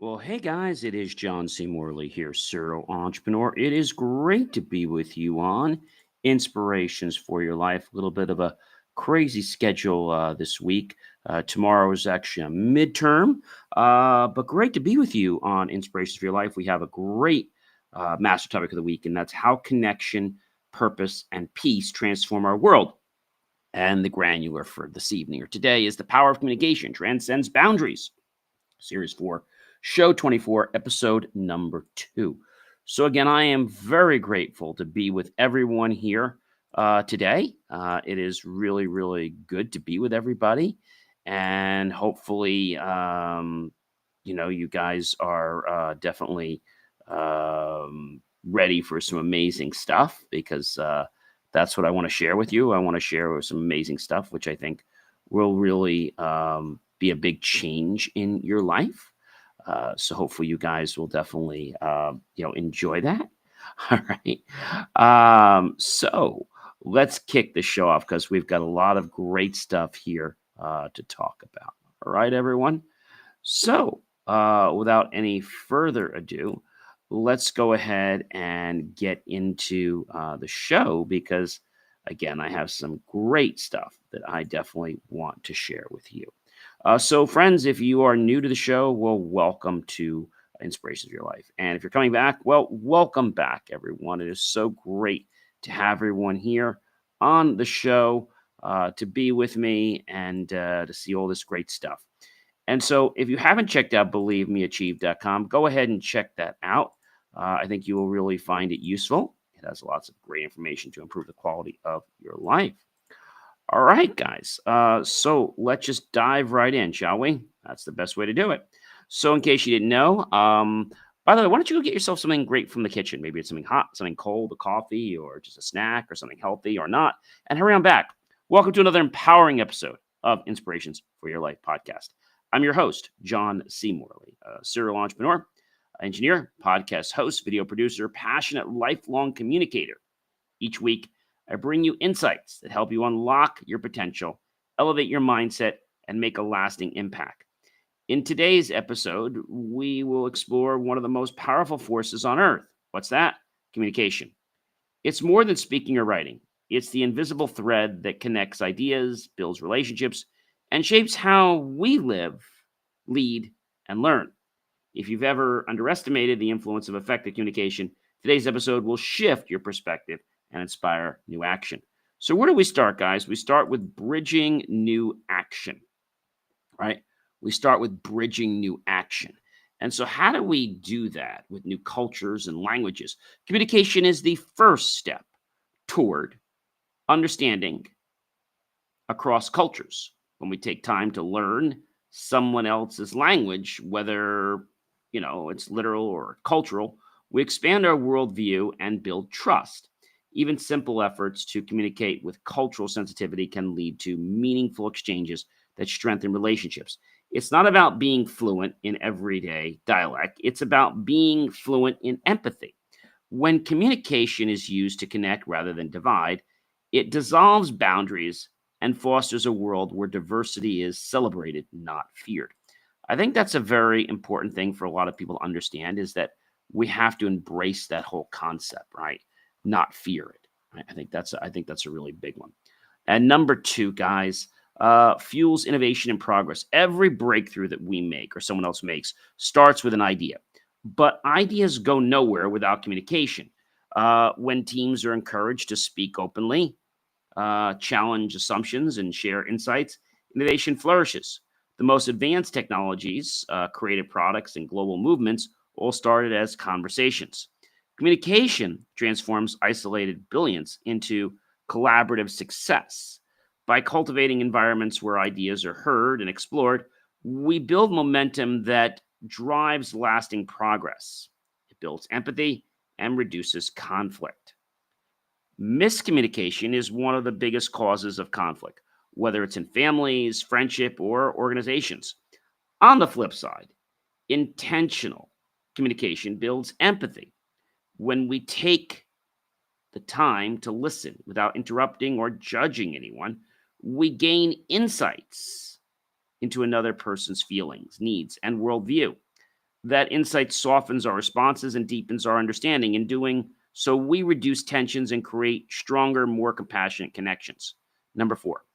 Well, hey guys, it is John C. Morley here, serial entrepreneur. It is great to be with you on Inspirations for Your Life. A little bit of a crazy schedule this week. Tomorrow is actually a midterm, but great to be with you on Inspirations for Your Life. We have a great master topic of the week, and that's how connection, purpose, and peace transform our world. And the granular for this evening or today is the power of communication transcends boundaries. Series 4, Show 24, episode number 2. So, again, I am very grateful to be with everyone here today. It is really, really good to be with everybody. And hopefully, you guys are definitely ready for some amazing stuff because that's what I want to share with you. I want to share some amazing stuff, which I think will really be a big change in your life. So hopefully you guys will definitely, enjoy that. All right. So let's kick the show off because we've got a lot of great stuff here to talk about. All right, everyone. So without any further ado, let's go ahead and get into the show because, again, I have some great stuff that I definitely want to share with you. So, friends, if you are new to the show, well, welcome to Inspirations of Your Life. And if you're coming back, well, welcome back, everyone. It is so great to have everyone here on the show to be with me and to see all this great stuff. And so, if you haven't checked out believemeachieve.com, go ahead and check that out. I think you will really find it useful. It has lots of great information to improve the quality of your life. All right, guys. So let's just dive right in, shall we? That's the best way to do it. So, in case you didn't know, by the way, why don't you go get yourself something great from the kitchen? Maybe it's something hot, something cold, a coffee, or just a snack, or something healthy, or not. And hurry on back. Welcome to another empowering episode of Inspirations for Your Life podcast. I'm your host, John C. Morley, a serial entrepreneur, engineer, podcast host, video producer, passionate lifelong communicator. Each week, I bring you insights that help you unlock your potential, elevate your mindset, and make a lasting impact. In today's episode, we will explore one of the most powerful forces on earth. What's that? Communication. It's more than speaking or writing. It's the invisible thread that connects ideas, builds relationships, and shapes how we live, lead, and learn. If you've ever underestimated the influence of effective communication, today's episode will shift your perspective and inspire new action. So, where do we start, guys? We start with bridging new action, right? We start with bridging new action. And so, how do we do that with new cultures and languages? Communication is the first step toward understanding across cultures. When we take time to learn someone else's language, whether it's literal or cultural, we expand our worldview and build trust. Even simple efforts to communicate with cultural sensitivity can lead to meaningful exchanges that strengthen relationships. It's not about being fluent in everyday dialect, it's about being fluent in empathy. When communication is used to connect rather than divide, it dissolves boundaries and fosters a world where diversity is celebrated, not feared. I think that's a very important thing for a lot of people to understand is that we have to embrace that whole concept, right? Not fear it. Right? I think that's a really big one. And number two, guys, fuels innovation and progress. Every breakthrough that we make or someone else makes starts with an idea, but ideas go nowhere without communication. When teams are encouraged to speak openly, challenge assumptions, and share insights, innovation flourishes. The most advanced technologies, creative products, and global movements all started as conversations. Communication transforms isolated brilliance into collaborative success. By cultivating environments where ideas are heard and explored, we build momentum that drives lasting progress. It builds empathy and reduces conflict. Miscommunication is one of the biggest causes of conflict, whether it's in families, friendship, or organizations. On the flip side, intentional communication builds empathy. When we take the time to listen without interrupting or judging anyone, we gain insights into another person's feelings, needs, and worldview. That insight softens our responses and deepens our understanding. In doing so, we reduce tensions and create stronger, more compassionate connections. Number four,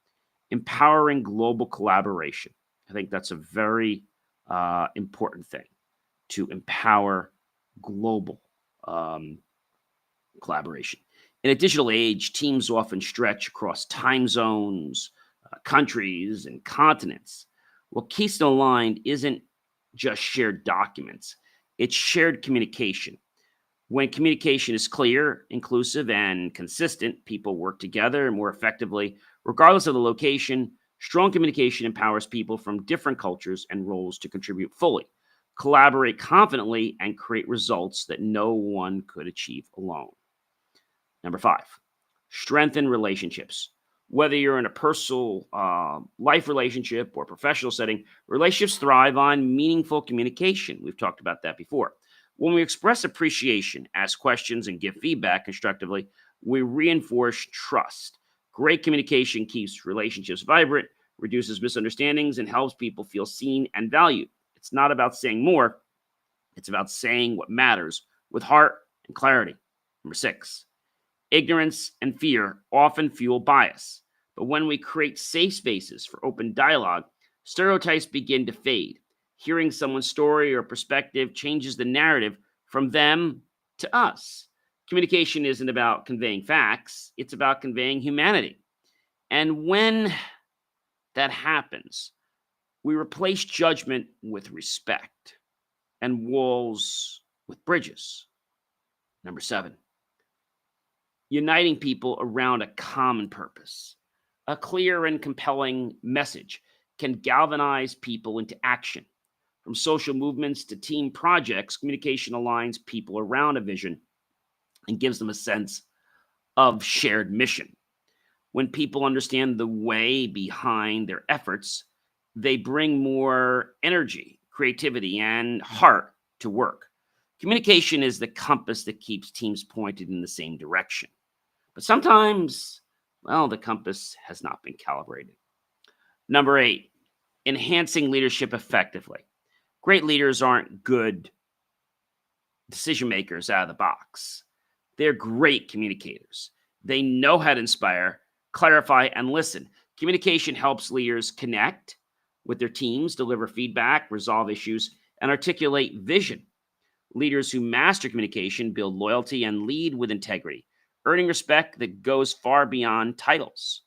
empowering global collaboration. I think that's a very important thing, to empower global um, collaboration. In a digital age, teams often stretch across time zones, countries, and continents. Well, Keystone Aligned isn't just shared documents, it's shared communication. When communication is clear, inclusive, and consistent, people work together more effectively, regardless of the location. Strong communication empowers people from different cultures and roles to contribute fully, collaborate confidently, and create results that no one could achieve alone. Number five, strengthen relationships. Whether you're in a personal life relationship or professional setting, relationships thrive on meaningful communication. We've talked about that before. When we express appreciation, ask questions, and give feedback constructively, we reinforce trust. Great communication keeps relationships vibrant, reduces misunderstandings, and helps people feel seen and valued. It's not about saying more, it's about saying what matters with heart and clarity. Number six, ignorance and fear often fuel bias. But when we create safe spaces for open dialogue, stereotypes begin to fade. Hearing someone's story or perspective changes the narrative from them to us. Communication isn't about conveying facts, it's about conveying humanity. And when that happens, we replace judgment with respect and walls with bridges. Number seven, uniting people around a common purpose. A clear and compelling message can galvanize people into action. From social movements to team projects, communication aligns people around a vision and gives them a sense of shared mission. When people understand the way behind their efforts, they bring more energy, creativity, and heart to work. Communication is the compass that keeps teams pointed in the same direction. But sometimes, well, the compass has not been calibrated. Number eight, enhancing leadership effectively. Great leaders aren't good decision makers out of the box. They're great communicators. They know how to inspire, clarify, and listen. Communication helps leaders connect with their teams, deliver feedback, resolve issues, and articulate vision. Leaders who master communication build loyalty and lead with integrity, earning respect that goes far beyond titles.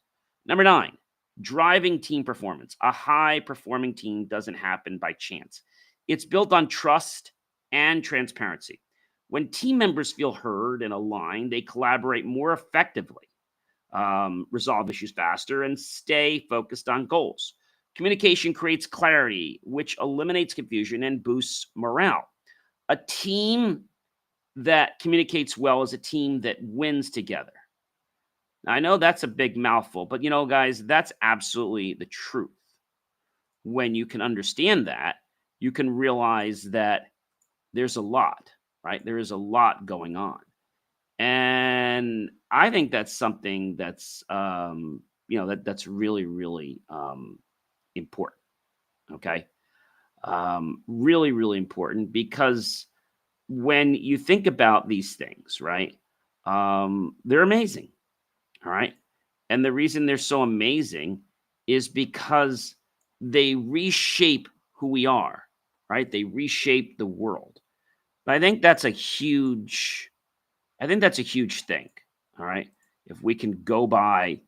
Number nine, driving team performance. A high performing team doesn't happen by chance, it's built on trust and transparency. When team members feel heard and aligned, they collaborate more effectively, resolve issues faster, and stay focused on goals. Communication creates clarity, which eliminates confusion and boosts morale. A team that communicates well is a team that wins together. Now, I know that's a big mouthful, but guys, that's absolutely the truth. When you can understand that, you can realize that there's a lot, right? There is a lot going on. And I think that's something that's, that's really, really important. Okay. Really, really important because when you think about these things, right, they're amazing. All right. And the reason they're so amazing is because they reshape who we are, right? They reshape the world. But I think that's a huge thing. All right. If we can go by,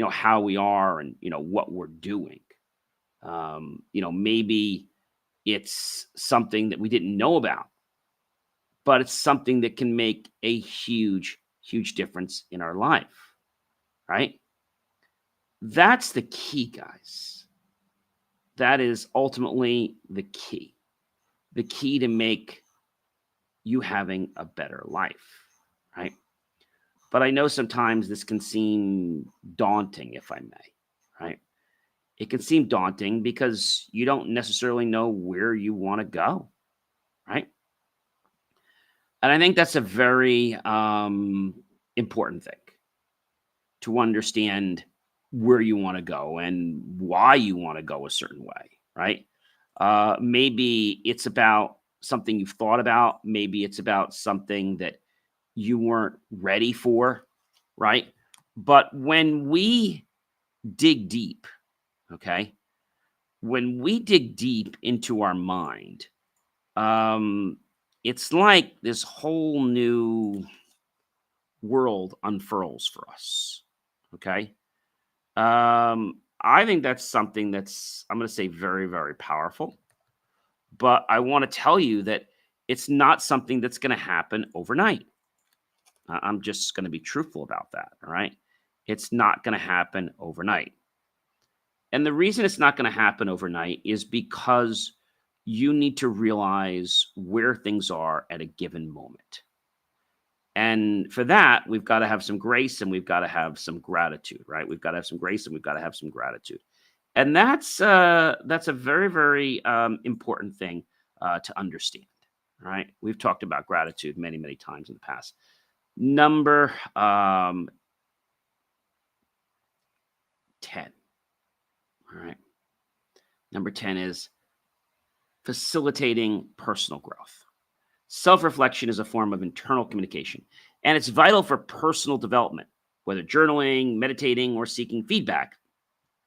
how we are and, what we're doing, maybe it's something that we didn't know about, but it's something that can make a huge, huge difference in our life, right? That's the key, guys. That is ultimately the key to make you having a better life, right? But I know sometimes this can seem daunting, if I may, right? It can seem daunting because you don't necessarily know where you want to go, right? And I think that's a very important thing to understand where you want to go and why you want to go a certain way, right? Maybe it's about something you've thought about. Maybe it's about something that you weren't ready for, right? But when we dig deep, okay, when we dig deep into our mind, um, it's like this whole new world unfurls for us. Okay. I think that's something that's, I'm going to say, very, very powerful. But I want to tell you that it's not something that's going to happen overnight. I'm just going to be truthful about that. All right. It's not going to happen overnight. And the reason it's not going to happen overnight is because you need to realize where things are at a given moment. And for that, we've got to have some grace and we've got to have some gratitude, right? We've got to have some grace and we've got to have some gratitude. And that's a very, very important thing to understand, right? We've talked about gratitude many, many times in the past. Number 10. All right. Number 10 is facilitating personal growth. Self reflection is a form of internal communication, and it's vital for personal development, whether journaling, meditating, or seeking feedback.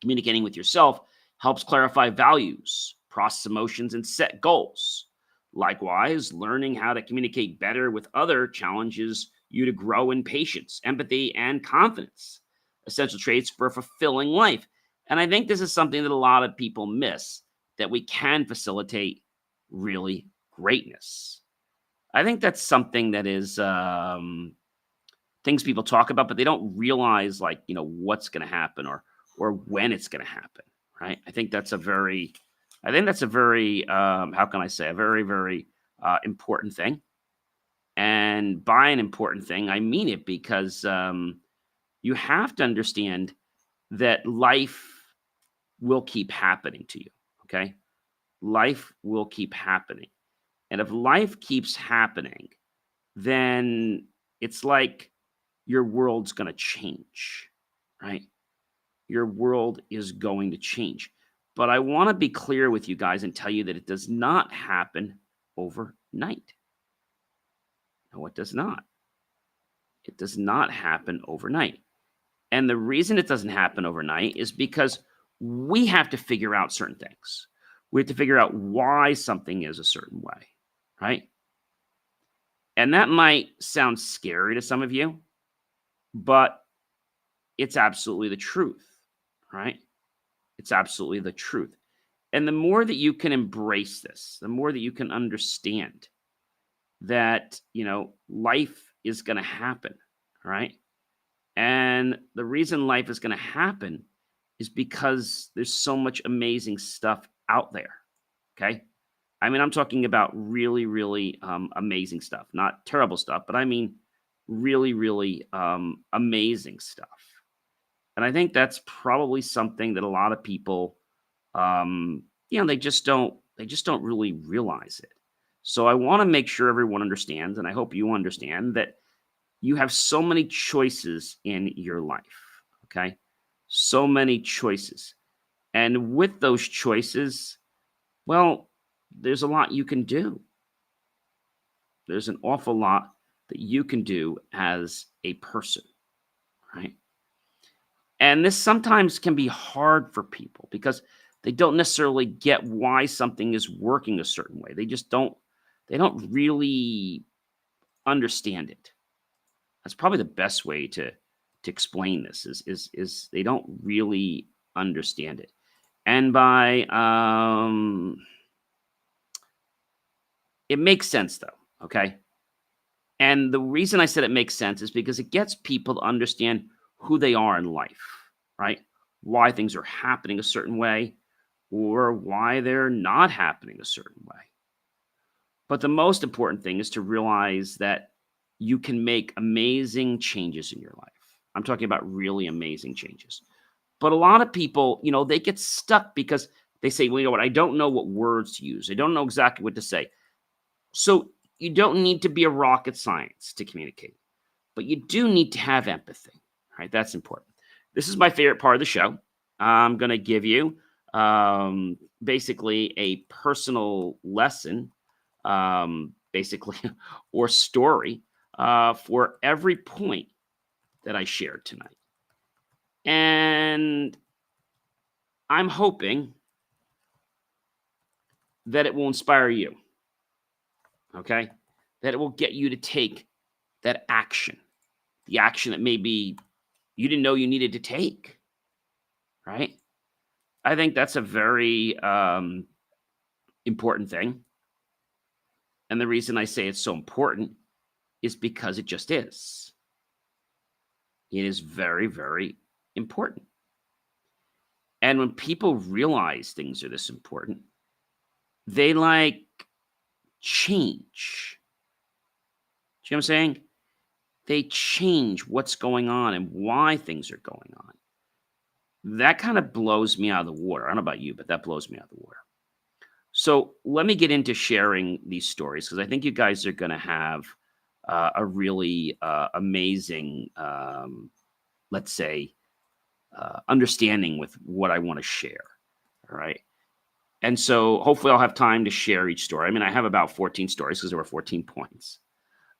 Communicating with yourself helps clarify values, process emotions, and set goals. Likewise, learning how to communicate better with other challenges you to grow in patience, empathy, and confidence, essential traits for a fulfilling life. And I think this is something that a lot of people miss, that we can facilitate really greatness. I think that's something that is things people talk about, but they don't realize, like, what's going to happen or when it's going to happen, right? I think that's a very, how can I say, a very, very important thing. And by an important thing, I mean it because you have to understand that life will keep happening to you, okay? Life will keep happening. And if life keeps happening, then it's like your world's going to change, right? Your world is going to change. But I want to be clear with you guys and tell you that it does not happen overnight. No, it does not. It does not happen overnight. And the reason it doesn't happen overnight is because we have to figure out certain things. We have to figure out why something is a certain way, right? And that might sound scary to some of you, but it's absolutely the truth, right? It's absolutely the truth. And the more that you can embrace this, the more that you can understand that, life is going to happen, right? And the reason life is going to happen is because there's so much amazing stuff out there, okay? I mean, I'm talking about really, really amazing stuff, not terrible stuff, but I mean really, really amazing stuff. And I think that's probably something that a lot of people, they just don't really realize it. So I want to make sure everyone understands, and I hope you understand that you have so many choices in your life. Okay, so many choices, and with those choices, well, there's a lot you can do. There's an awful lot that you can do as a person, right? And this sometimes can be hard for people because they don't necessarily get why something is working a certain way. They don't really understand it. That's probably the best way to explain this is they don't really understand it. And by it makes sense though, okay? And the reason I said it makes sense is because it gets people to understand who they are in life, right? Why things are happening a certain way or why they're not happening a certain way. But the most important thing is to realize that you can make amazing changes in your life. I'm talking about really amazing changes. But a lot of people, they get stuck because they say, well, you know what? I don't know what words to use. I don't know exactly what to say. So you don't need to be a rocket science to communicate, but you do need to have empathy, right? That's important. This is my favorite part of the show. I'm going to give you basically a personal lesson basically, or story for every point that I shared tonight. And I'm hoping that it will inspire you, okay? That it will get you to take that action, the action that maybe you didn't know you needed to take, right? I think that's a very important thing. And the reason I say it's so important is because it just is. It is very, very important. And when people realize things are this important, they like change. Do you know what I'm saying? They change what's going on and why things are going on. That kind of blows me out of the water. I don't know about you, but that blows me out of the water. So let me get into sharing these stories because I think you guys are going to have a really amazing, let's say, understanding with what I want to share. All right. And so hopefully I'll have time to share each story. I mean, I have about 14 stories because there were 14 points.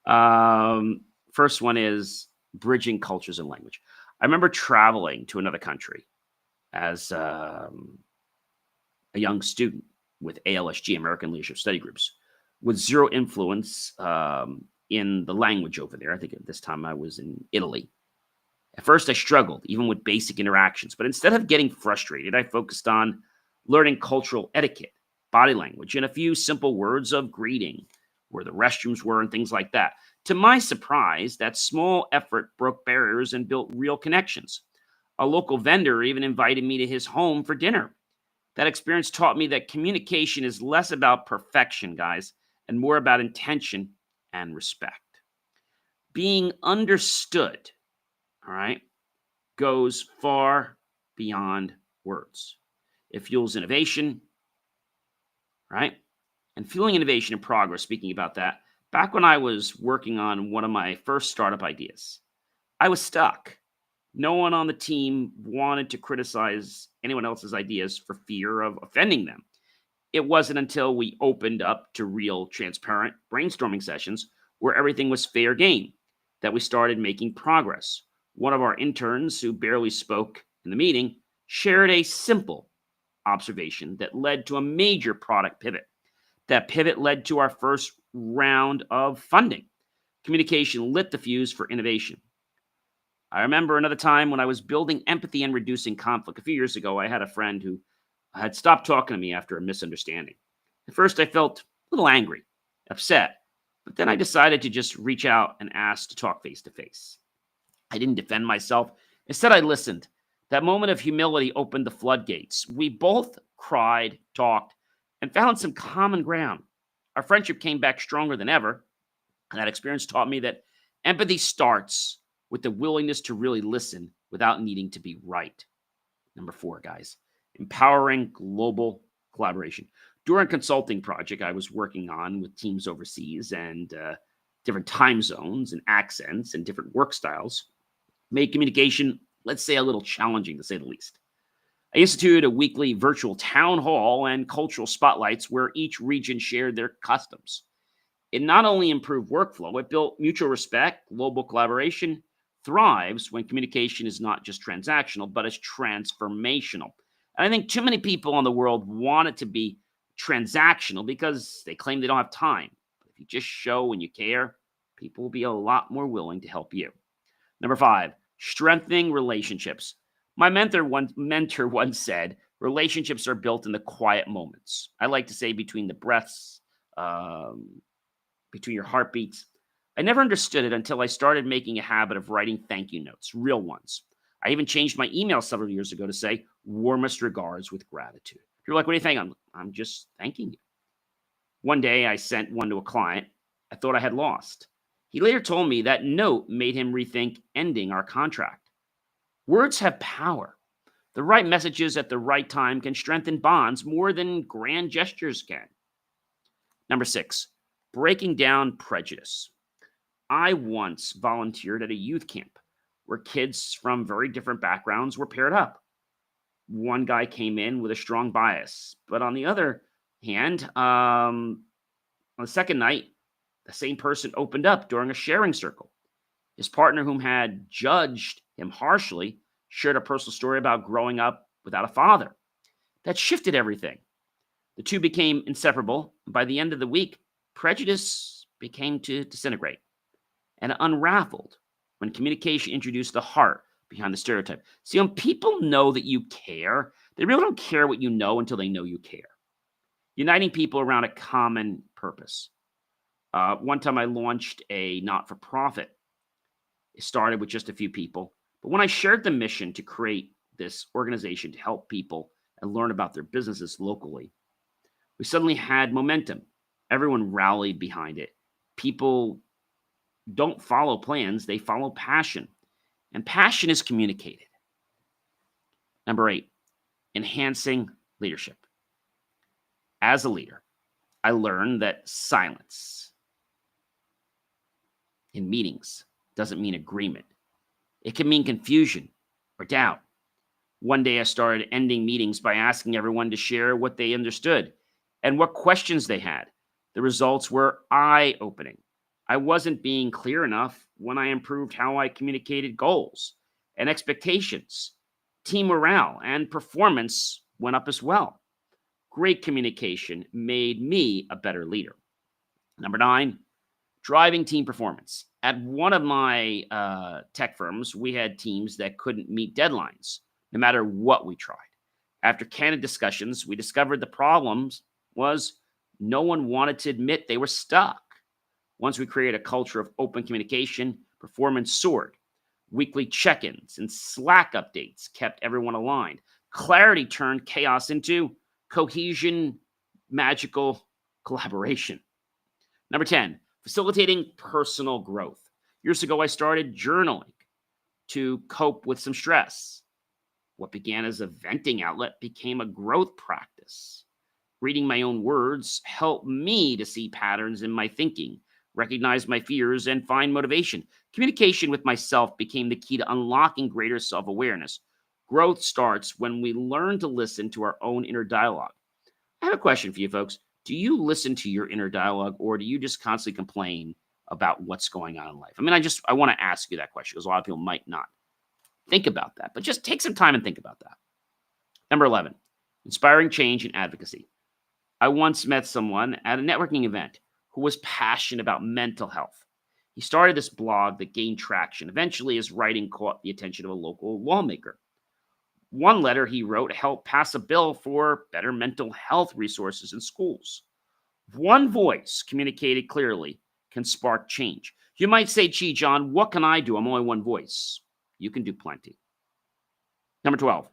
Um, First one is bridging cultures and language. I remember traveling to another country as a young student with ALSG, American Leadership Study Groups, with zero influence in the language over there. I think at this time I was in Italy. At first, I struggled, even with basic interactions, but instead of getting frustrated, I focused on learning cultural etiquette, body language, and a few simple words of greeting, where the restrooms were and things like that. To my surprise, that small effort broke barriers and built real connections. A local vendor even invited me to his home for dinner. That experience taught me that communication is less about perfection, guys, and more about intention and respect. Being understood, all right, goes far beyond words. It fuels innovation, right? And fueling innovation and progress, speaking about that, back when I was working on one of my first startup ideas, I was stuck. No one on the team wanted to criticize anyone else's ideas for fear of offending them. It wasn't until we opened up to real, transparent brainstorming sessions where everything was fair game that we started making progress. One of our interns, who barely spoke in the meeting, shared a simple observation that led to a major product pivot. That pivot led to our first round of funding. Communication lit the fuse for innovation. I remember another time when I was building empathy and reducing conflict. A few years ago, I had a friend who had stopped talking to me after a misunderstanding. At first, I felt a little angry, upset, but then I decided to just reach out and ask to talk face to face. I didn't defend myself. Instead, I listened. That moment of humility opened the floodgates. We both cried, talked, and found some common ground. Our friendship came back stronger than ever. And that experience taught me that empathy starts with the willingness to really listen without needing to be right. Number 4, guys, empowering global collaboration. During a consulting project I was working on with teams overseas and different time zones and accents and different work styles, made communication, let's say, a little challenging to say the least. I instituted a weekly virtual town hall and cultural spotlights where each region shared their customs. It not only improved workflow, it built mutual respect. Global collaboration thrives when communication is not just transactional, but is transformational. And I think too many people in the world want it to be transactional because they claim they don't have time. But if you just show and you care, people will be a lot more willing to help you. Number 5, strengthening relationships. My mentor once said, relationships are built in the quiet moments. I like to say between the breaths, between your heartbeats. I never understood it until I started making a habit of writing thank you notes, real ones. I even changed my email several years ago to say warmest regards with gratitude. You're like, what do you think? I'm just thanking you. One day I sent one to a client I thought I had lost. He later told me that note made him rethink ending our contract. Words have power. The right messages at the right time can strengthen bonds more than grand gestures can. Number 6, breaking down prejudice. I once volunteered at a youth camp where kids from very different backgrounds were paired up. One guy came in with a strong bias, but on the other hand, On the second night, the same person opened up during a sharing circle. His partner, whom had judged him harshly, shared a personal story about growing up without a father. That shifted everything. The two became inseparable. And by the end of the week, prejudice began to disintegrate and unraveled when communication introduced the heart behind the stereotype. See, when people know that you care, they really don't care what you know until they know you care. Uniting people around a common purpose. One time I launched a not-for-profit. It started with just a few people. But when I shared the mission to create this organization to help people and learn about their businesses locally, we suddenly had momentum. Everyone rallied behind it. People don't follow plans, they follow passion. And passion is communicated. Number 8, enhancing leadership. As a leader, I learned that silence in meetings doesn't mean agreement. It can mean confusion or doubt. One day I started ending meetings by asking everyone to share what they understood and what questions they had. The results were eye-opening. I wasn't being clear enough when I improved how I communicated goals and expectations. Team morale and performance went up as well. Great communication made me a better leader. Number 9, driving team performance. At one of my tech firms, we had teams that couldn't meet deadlines, no matter what we tried. After candid discussions, we discovered the problems was no one wanted to admit they were stuck. Once we created a culture of open communication, performance soared. Weekly check-ins and Slack updates kept everyone aligned. Clarity turned chaos into cohesion, magical collaboration. Number 10, facilitating personal growth. Years ago, I started journaling to cope with some stress. What began as a venting outlet became a growth practice. Reading my own words helped me to see patterns in my thinking, recognize my fears, and find motivation. Communication with myself became the key to unlocking greater self-awareness. Growth starts when we learn to listen to our own inner dialogue. I have a question for you folks. Do you listen to your inner dialogue, or do you just constantly complain about what's going on in life? I mean, I want to ask you that question because a lot of people might not think about that, but just take some time and think about that. Number 11, inspiring change and advocacy. I once met someone at a networking event who was passionate about mental health. He started this blog that gained traction. Eventually, his writing caught the attention of a local lawmaker. One letter he wrote helped pass a bill for better mental health resources in schools. One voice communicated clearly can spark change. You might say, gee, John, what can I do? I'm only one voice. You can do plenty. Number 12,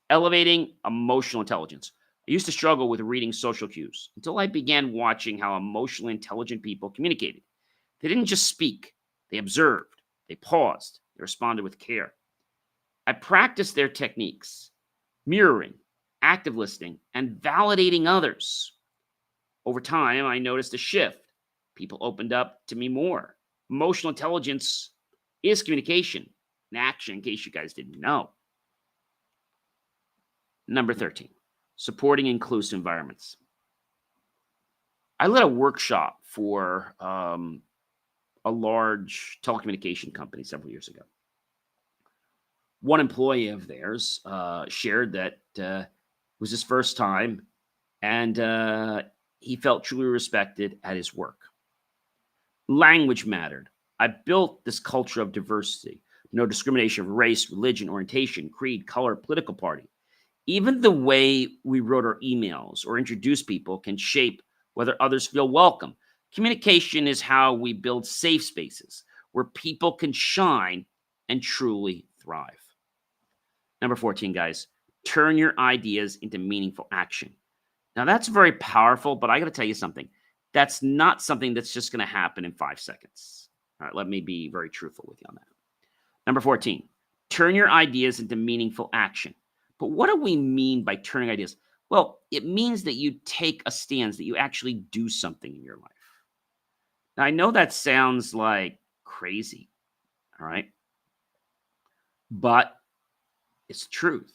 elevating emotional intelligence. I used to struggle with reading social cues until I began watching how emotionally intelligent people communicated. They didn't just speak, they observed, they paused, they responded with care. I practiced their techniques, mirroring, active listening, and validating others. Over time, I noticed a shift. People opened up to me more. Emotional intelligence is communication in action, in case you guys didn't know. Number 13, supporting inclusive environments. I led a workshop for a large telecommunication company several years ago. One employee of theirs shared that it was his first time, and he felt truly respected at his work. Language mattered. I built this culture of diversity, no discrimination of race, religion, orientation, creed, color, political party. Even the way we wrote our emails or introduce people can shape whether others feel welcome. Communication is how we build safe spaces where people can shine and truly thrive. Number 14, guys, turn your ideas into meaningful action. Now, that's very powerful, but I got to tell you something. That's not something that's just going to happen in 5 seconds. All right, let me be very truthful with you on that. Number 14, turn your ideas into meaningful action. But what do we mean by turning ideas? Well, it means that you take a stance, that you actually do something in your life. Now, I know that sounds like crazy, all right? But it's the truth.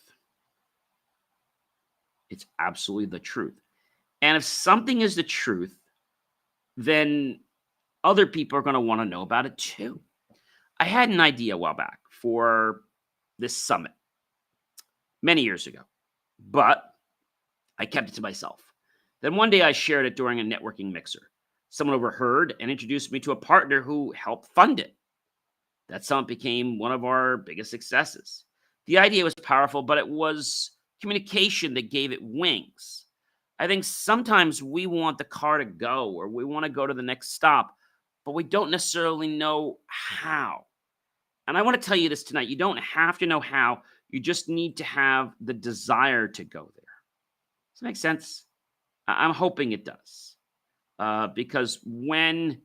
It's absolutely the truth. And if something is the truth, then other people are going to want to know about it too. I had an idea a while back for this summit many years ago, but I kept it to myself. Then one day I shared it during a networking mixer. Someone overheard and introduced me to a partner who helped fund it. That summit became one of our biggest successes. The idea was powerful, but it was communication that gave it wings. I think sometimes we want the car to go or we want to go to the next stop, but we don't necessarily know how. And I want to tell you this tonight. You don't have to know how. You just need to have the desire to go there. Does that make sense? I'm hoping it does. Because when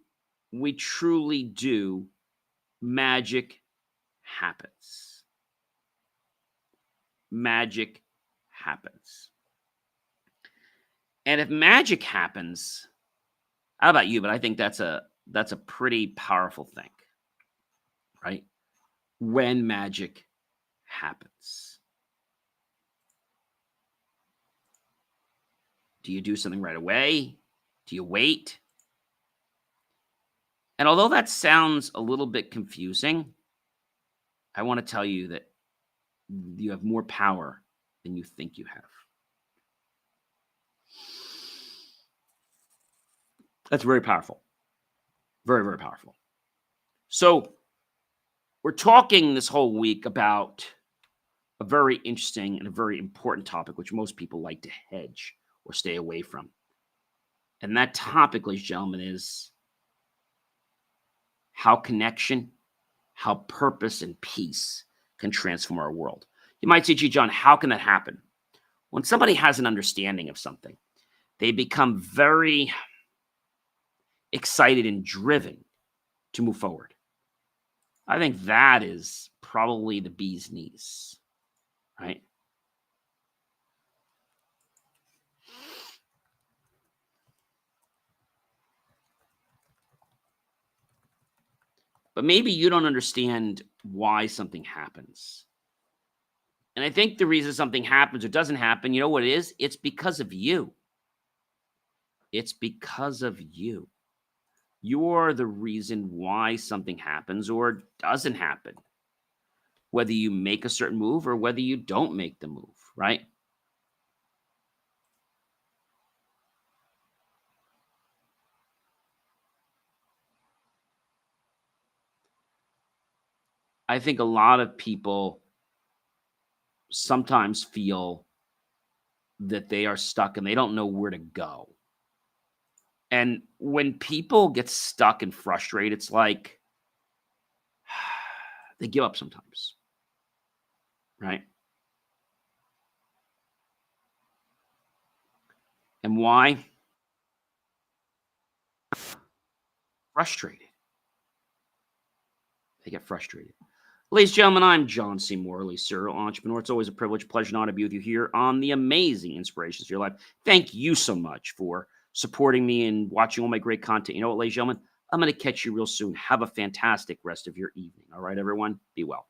we truly do, magic happens. Magic happens. And if magic happens, I don't know about you, but I think that's a pretty powerful thing, right? When magic happens. Do you do something right away? Do you wait? And although that sounds a little bit confusing, I want to tell you that you have more power than you think you have. That's very powerful. Very, very powerful. So we're talking this whole week about a very interesting and a very important topic, which most people like to hedge or stay away from. And that topic, ladies and gentlemen, is how connection, how purpose and peace can transform our world. You might say, gee, John, how can that happen? When somebody has an understanding of something, they become very excited and driven to move forward. I think that is probably the bee's knees, right? But maybe you don't understand why something happens. And I think the reason something happens or doesn't happen, you know what it is? It's because of you. It's because of you. You're the reason why something happens or doesn't happen. Whether you make a certain move or whether you don't make the move, right? I think a lot of people sometimes feel that they are stuck and they don't know where to go. And when people get stuck and frustrated, it's like they give up sometimes, right? And why? Frustrated. They get frustrated. Ladies and gentlemen, I'm John C. Morley, serial entrepreneur. It's always a privilege, pleasure, and honor to be with you here on the amazing Inspirations for Your Life. Thank you so much for supporting me and watching all my great content. You know what, ladies and gentlemen? I'm going to catch you real soon. Have a fantastic rest of your evening. All right, everyone? Be well.